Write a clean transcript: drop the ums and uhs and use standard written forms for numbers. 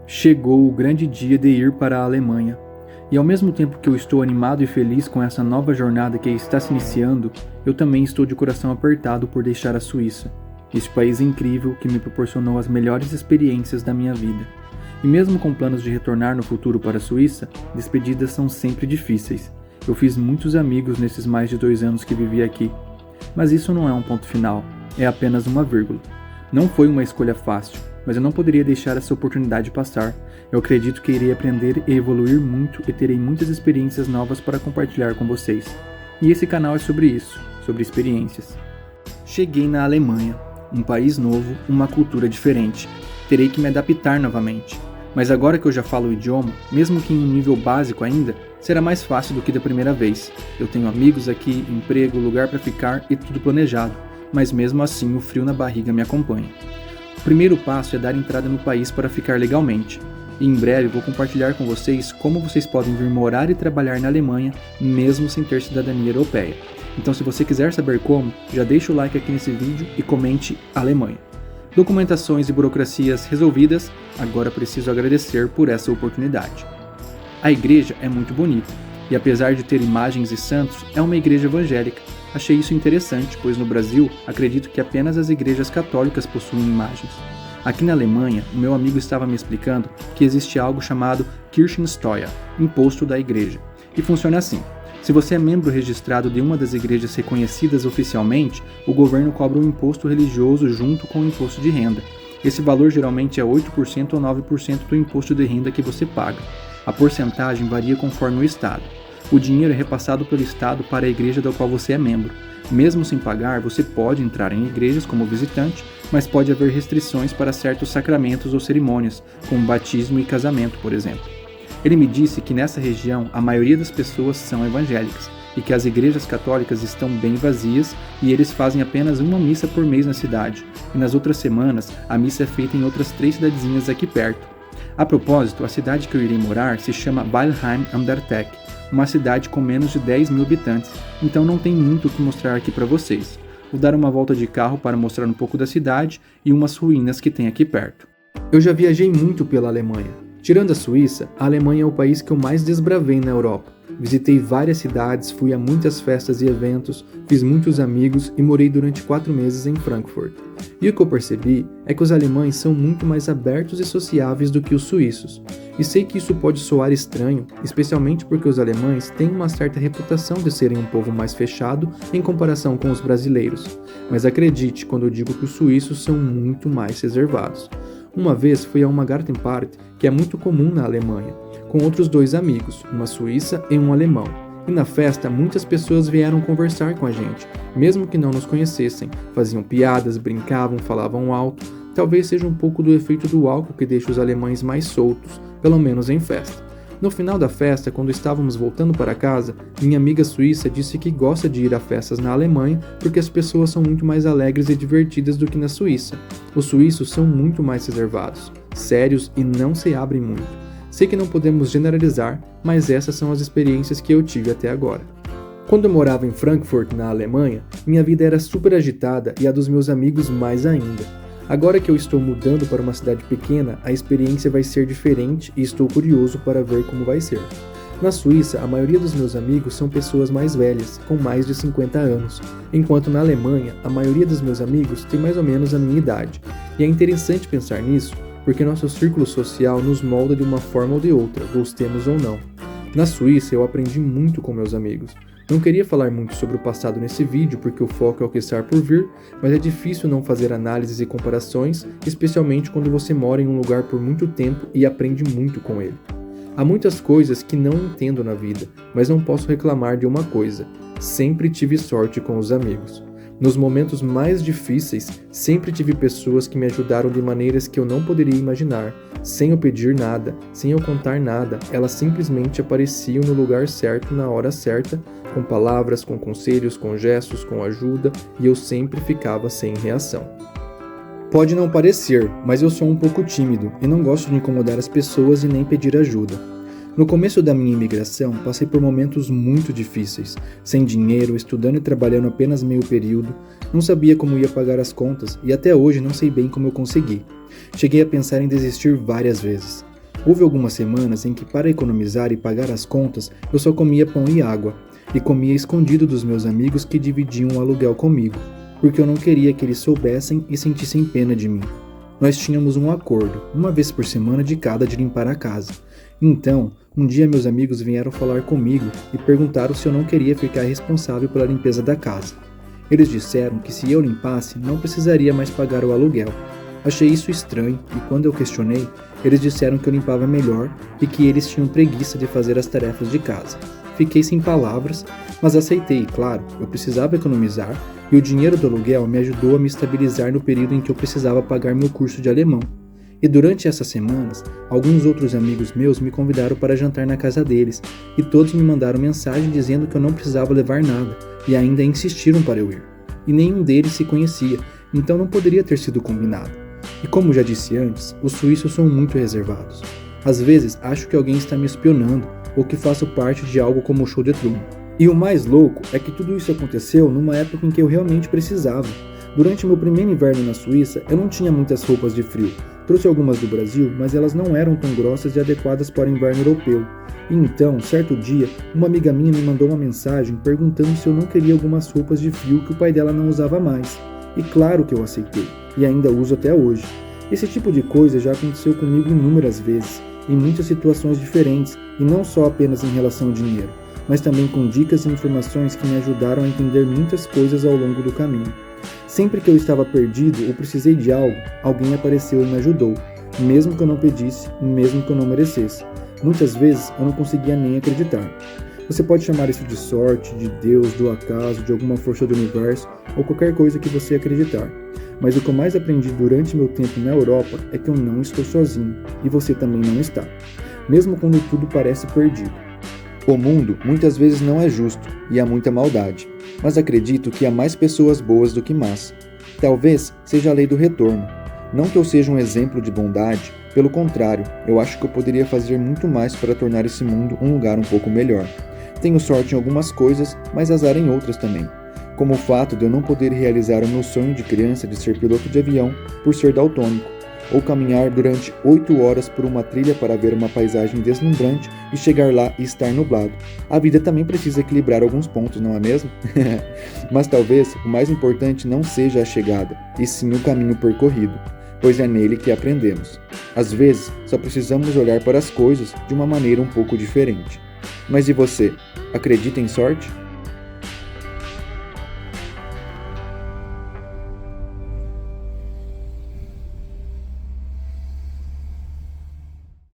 Chegou o grande dia de ir para a Alemanha. E ao mesmo tempo que eu estou animado e feliz com essa nova jornada que está se iniciando, eu também estou de coração apertado por deixar a Suíça, este país incrível que me proporcionou as melhores experiências da minha vida. E mesmo com planos de retornar no futuro para a Suíça, despedidas são sempre difíceis. Eu fiz muitos amigos nesses mais de 2 anos que vivi aqui. Mas isso não é um ponto final, é apenas uma vírgula. Não foi uma escolha fácil, mas eu não poderia deixar essa oportunidade passar. Eu acredito que irei aprender e evoluir muito e terei muitas experiências novas para compartilhar com vocês. E esse canal é sobre isso, sobre experiências. Cheguei na Alemanha, um país novo, uma cultura diferente. Terei que me adaptar novamente. Mas agora que eu já falo o idioma, mesmo que em um nível básico ainda, será mais fácil do que da primeira vez. Eu tenho amigos aqui, emprego, lugar para ficar e tudo planejado, mas mesmo assim o frio na barriga me acompanha. O primeiro passo é dar entrada no país para ficar legalmente. E em breve vou compartilhar com vocês como vocês podem vir morar e trabalhar na Alemanha, mesmo sem ter cidadania europeia. Então se você quiser saber como, já deixa o like aqui nesse vídeo e comente Alemanha. Documentações e burocracias resolvidas, agora preciso agradecer por essa oportunidade. A igreja é muito bonita, e apesar de ter imagens e santos, é uma igreja evangélica. Achei isso interessante, pois no Brasil, acredito que apenas as igrejas católicas possuem imagens. Aqui na Alemanha, o meu amigo estava me explicando que existe algo chamado Kirchensteuer, imposto da igreja, e funciona assim. Se você é membro registrado de uma das igrejas reconhecidas oficialmente, o governo cobra um imposto religioso junto com o imposto de renda. Esse valor geralmente é 8% ou 9% do imposto de renda que você paga. A porcentagem varia conforme o estado. O dinheiro é repassado pelo estado para a igreja da qual você é membro. Mesmo sem pagar, você pode entrar em igrejas como visitante, mas pode haver restrições para certos sacramentos ou cerimônias, como batismo e casamento, por exemplo. Ele me disse que nessa região a maioria das pessoas são evangélicas e que as igrejas católicas estão bem vazias e eles fazem apenas uma missa por mês na cidade, e nas outras semanas a missa é feita em outras 3 cidadezinhas aqui perto. A propósito, a cidade que eu irei morar se chama Weilheim am der Teck, uma cidade com menos de 10 mil habitantes, então não tem muito o que mostrar aqui para vocês. Vou dar uma volta de carro para mostrar um pouco da cidade e umas ruínas que tem aqui perto. Eu já viajei muito pela Alemanha. Tirando a Suíça, a Alemanha é o país que eu mais desbravei na Europa. Visitei várias cidades, fui a muitas festas e eventos, fiz muitos amigos e morei durante 4 meses em Frankfurt. E o que eu percebi é que os alemães são muito mais abertos e sociáveis do que os suíços. E sei que isso pode soar estranho, especialmente porque os alemães têm uma certa reputação de serem um povo mais fechado em comparação com os brasileiros. Mas acredite quando eu digo que os suíços são muito mais reservados. Uma vez fui a uma Gartenparty, que é muito comum na Alemanha, com outros 2 amigos, uma suíça e um alemão. E na festa, muitas pessoas vieram conversar com a gente, mesmo que não nos conhecessem. Faziam piadas, brincavam, falavam alto. Talvez seja um pouco do efeito do álcool que deixa os alemães mais soltos, pelo menos em festa. No final da festa, quando estávamos voltando para casa, minha amiga suíça disse que gosta de ir a festas na Alemanha porque as pessoas são muito mais alegres e divertidas do que na Suíça. Os suíços são muito mais reservados, sérios e não se abrem muito. Sei que não podemos generalizar, mas essas são as experiências que eu tive até agora. Quando eu morava em Frankfurt, na Alemanha, minha vida era super agitada e a dos meus amigos mais ainda. Agora que eu estou mudando para uma cidade pequena, a experiência vai ser diferente e estou curioso para ver como vai ser. Na Suíça, a maioria dos meus amigos são pessoas mais velhas, com mais de 50 anos, enquanto na Alemanha, a maioria dos meus amigos tem mais ou menos a minha idade. E é interessante pensar nisso, porque nosso círculo social nos molda de uma forma ou de outra, gostemos ou não. Na Suíça, eu aprendi muito com meus amigos. Não queria falar muito sobre o passado nesse vídeo porque o foco é o que está por vir, mas é difícil não fazer análises e comparações, especialmente quando você mora em um lugar por muito tempo e aprende muito com ele. Há muitas coisas que não entendo na vida, mas não posso reclamar de uma coisa: sempre tive sorte com os amigos. Nos momentos mais difíceis, sempre tive pessoas que me ajudaram de maneiras que eu não poderia imaginar. Sem eu pedir nada, sem eu contar nada, elas simplesmente apareciam no lugar certo, na hora certa, com palavras, com conselhos, com gestos, com ajuda, e eu sempre ficava sem reação. Pode não parecer, mas eu sou um pouco tímido e não gosto de incomodar as pessoas e nem pedir ajuda. No começo da minha imigração, passei por momentos muito difíceis, sem dinheiro, estudando e trabalhando apenas meio período, não sabia como ia pagar as contas e até hoje não sei bem como eu consegui. Cheguei a pensar em desistir várias vezes. Houve algumas semanas em que, para economizar e pagar as contas, eu só comia pão e água, e comia escondido dos meus amigos que dividiam o aluguel comigo, porque eu não queria que eles soubessem e sentissem pena de mim. Nós tínhamos um acordo, uma vez por semana de cada, de limpar a casa. Então, um dia meus amigos vieram falar comigo e perguntaram se eu não queria ficar responsável pela limpeza da casa. Eles disseram que se eu limpasse, não precisaria mais pagar o aluguel. Achei isso estranho e quando eu questionei, eles disseram que eu limpava melhor e que eles tinham preguiça de fazer as tarefas de casa. Fiquei sem palavras, mas aceitei, claro, eu precisava economizar e o dinheiro do aluguel me ajudou a me estabilizar no período em que eu precisava pagar meu curso de alemão. E durante essas semanas, alguns outros amigos meus me convidaram para jantar na casa deles e todos me mandaram mensagem dizendo que eu não precisava levar nada e ainda insistiram para eu ir. E nenhum deles se conhecia, então não poderia ter sido combinado. E como já disse antes, os suíços são muito reservados. Às vezes acho que alguém está me espionando ou que faço parte de algo como o show de Truman. E o mais louco é que tudo isso aconteceu numa época em que eu realmente precisava. Durante meu primeiro inverno na Suíça, eu não tinha muitas roupas de frio. Trouxe algumas do Brasil, mas elas não eram tão grossas e adequadas para o inverno europeu. E então, certo dia, uma amiga minha me mandou uma mensagem perguntando se eu não queria algumas roupas de frio que o pai dela não usava mais. E claro que eu aceitei, e ainda uso até hoje. Esse tipo de coisa já aconteceu comigo inúmeras vezes, em muitas situações diferentes, e não só apenas em relação ao dinheiro, mas também com dicas e informações que me ajudaram a entender muitas coisas ao longo do caminho. Sempre que eu estava perdido ou precisei de algo, alguém apareceu e me ajudou, mesmo que eu não pedisse, mesmo que eu não merecesse. Muitas vezes eu não conseguia nem acreditar. Você pode chamar isso de sorte, de Deus, do acaso, de alguma força do universo ou qualquer coisa que você acreditar. Mas o que eu mais aprendi durante meu tempo na Europa é que eu não estou sozinho, e você também não está, mesmo quando tudo parece perdido. O mundo muitas vezes não é justo e há muita maldade, mas acredito que há mais pessoas boas do que más. Talvez seja a lei do retorno. Não que eu seja um exemplo de bondade, pelo contrário, eu acho que eu poderia fazer muito mais para tornar esse mundo um lugar um pouco melhor. Tenho sorte em algumas coisas, mas azar em outras também. Como o fato de eu não poder realizar o meu sonho de criança de ser piloto de avião por ser daltônico, ou caminhar durante 8 horas por uma trilha para ver uma paisagem deslumbrante e chegar lá e estar nublado. A vida também precisa equilibrar alguns pontos, não é mesmo? Mas talvez o mais importante não seja a chegada, e sim o caminho percorrido, pois é nele que aprendemos. Às vezes, só precisamos olhar para as coisas de uma maneira um pouco diferente. Mas e você? Acredita em sorte?